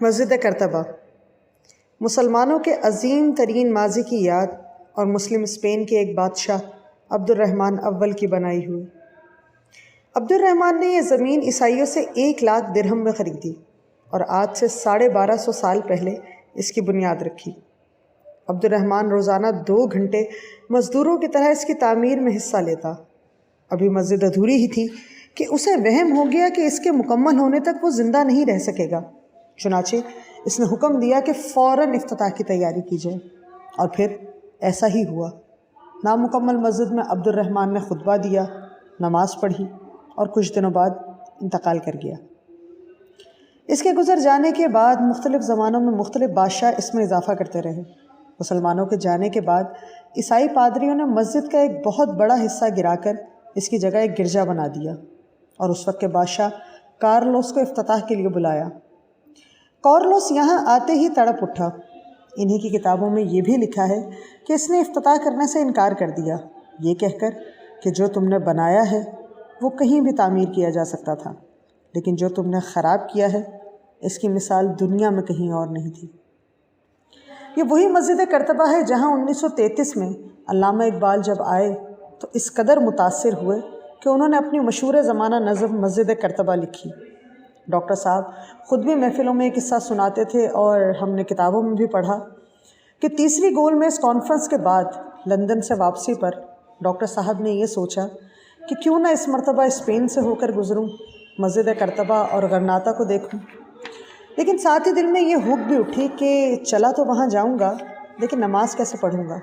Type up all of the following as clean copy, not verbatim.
مسجد کرتبہ مسلمانوں کے عظیم ترین ماضی کی یاد اور مسلم اسپین کے ایک بادشاہ عبد الرحمن اول کی بنائی ہوئی۔ عبد الرحمن نے یہ زمین عیسائیوں سے 1,00,000 درہم میں خریدی اور آج سے 1250 سال پہلے اس کی بنیاد رکھی۔ عبد الرحمن روزانہ 2 گھنٹے مزدوروں کی طرح اس کی تعمیر میں حصہ لیتا۔ ابھی مسجد ادھوری ہی تھی کہ اسے وہم ہو گیا کہ اس کے مکمل ہونے تک وہ زندہ نہیں رہ سکے گا۔ چنانچہ اس نے حکم دیا کہ فوراً افتتاح کی تیاری کی جائے، اور پھر ایسا ہی ہوا۔ نامکمل مسجد میں عبد الرحمن نے خطبہ دیا، نماز پڑھی اور کچھ دنوں بعد انتقال کر گیا۔ اس کے گزر جانے کے بعد مختلف زمانوں میں مختلف بادشاہ اس میں اضافہ کرتے رہے۔ مسلمانوں کے جانے کے بعد عیسائی پادریوں نے مسجد کا ایک بہت بڑا حصہ گرا کر اس کی جگہ ایک گرجا بنا دیا اور اس وقت کے بادشاہ کارلوس کو افتتاح کے لیے بلایا۔ کارلوس یہاں آتے ہی تڑپ اٹھا۔ انہی کی کتابوں میں یہ بھی لکھا ہے کہ اس نے افتتاح کرنے سے انکار کر دیا، یہ کہہ کر کہ جو تم نے بنایا ہے وہ کہیں بھی تعمیر کیا جا سکتا تھا، لیکن جو تم نے خراب کیا ہے اس کی مثال دنیا میں کہیں اور نہیں تھی۔ یہ وہی مسجد کرتبہ ہے جہاں 1933 میں علامہ اقبال جب آئے تو اس قدر متاثر ہوئے کہ انہوں نے اپنی مشہور زمانہ نظم مسجد کرتبہ لکھی۔ ڈاکٹر صاحب خود بھی محفلوں میں یہ قصہ سناتے تھے اور ہم نے کتابوں میں بھی پڑھا کہ تیسری گول میں اس کانفرنس کے بعد لندن سے واپسی پر ڈاکٹر صاحب نے یہ سوچا کہ کیوں نہ اس مرتبہ اسپین سے ہو کر گزروں، مسجد کرتبہ اور غرناطہ کو دیکھوں۔ لیکن ساتھ ہی دل میں یہ ہوک بھی اٹھی کہ چلا تو وہاں جاؤں گا، لیکن نماز کیسے پڑھوں گا؟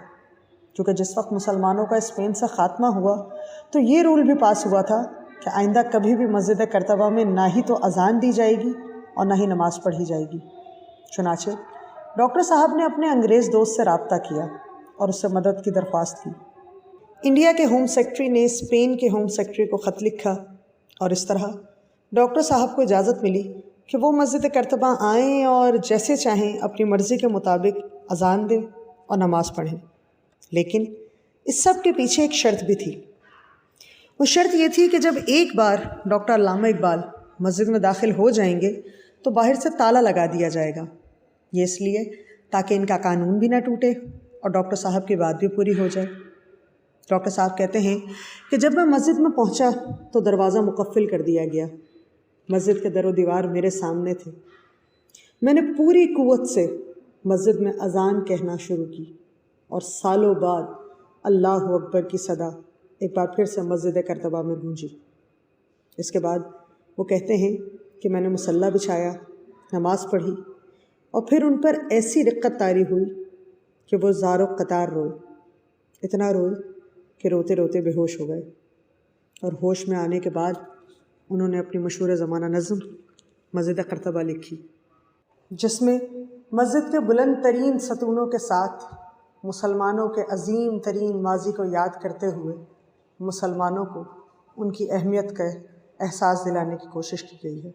کیونکہ جس وقت مسلمانوں کا اسپین سے خاتمہ ہوا تو یہ رول بھی پاس ہوا تھا کہ آئندہ کبھی بھی مسجد کرتبہ میں نہ ہی تو اذان دی جائے گی اور نہ ہی نماز پڑھی جائے گی۔ چنانچہ ڈاکٹر صاحب نے اپنے انگریز دوست سے رابطہ کیا اور اس سے مدد کی درخواست کی۔ انڈیا کے ہوم سیکرٹری نے اسپین کے ہوم سیکرٹری کو خط لکھا اور اس طرح ڈاکٹر صاحب کو اجازت ملی کہ وہ مسجد کرتبہ آئیں اور جیسے چاہیں اپنی مرضی کے مطابق اذان دیں اور نماز پڑھیں۔ لیکن اس سب کے پیچھے ایک شرط بھی تھی۔ وہ شرط یہ تھی کہ جب ایک بار ڈاکٹر علامہ اقبال مسجد میں داخل ہو جائیں گے تو باہر سے تالا لگا دیا جائے گا۔ یہ اس لیے تاکہ ان کا قانون بھی نہ ٹوٹے اور ڈاکٹر صاحب کی بات بھی پوری ہو جائے۔ ڈاکٹر صاحب کہتے ہیں کہ جب میں مسجد میں پہنچا تو دروازہ مقفل کر دیا گیا۔ مسجد کے در و دیوار میرے سامنے تھے۔ میں نے پوری قوت سے مسجد میں اذان کہنا شروع کی اور سالوں بعد اللہ اکبر کی صدا ایک بار پھر سے مسجد کرتبہ میں گونجی۔ اس کے بعد وہ کہتے ہیں کہ میں نے مصلی بچھایا، نماز پڑھی اور پھر ان پر ایسی رقت طاری ہوئی کہ وہ زار و قطار روئے، اتنا روئے کہ روتے روتے بے ہوش ہو گئے، اور ہوش میں آنے کے بعد انہوں نے اپنی مشہور زمانہ نظم مسجد کرتبہ لکھی، جس میں مسجد کے بلند ترین ستونوں کے ساتھ مسلمانوں کے عظیم ترین ماضی کو یاد کرتے ہوئے مسلمانوں کو ان کی اہمیت کا احساس دلانے کی کوشش کی گئی ہے۔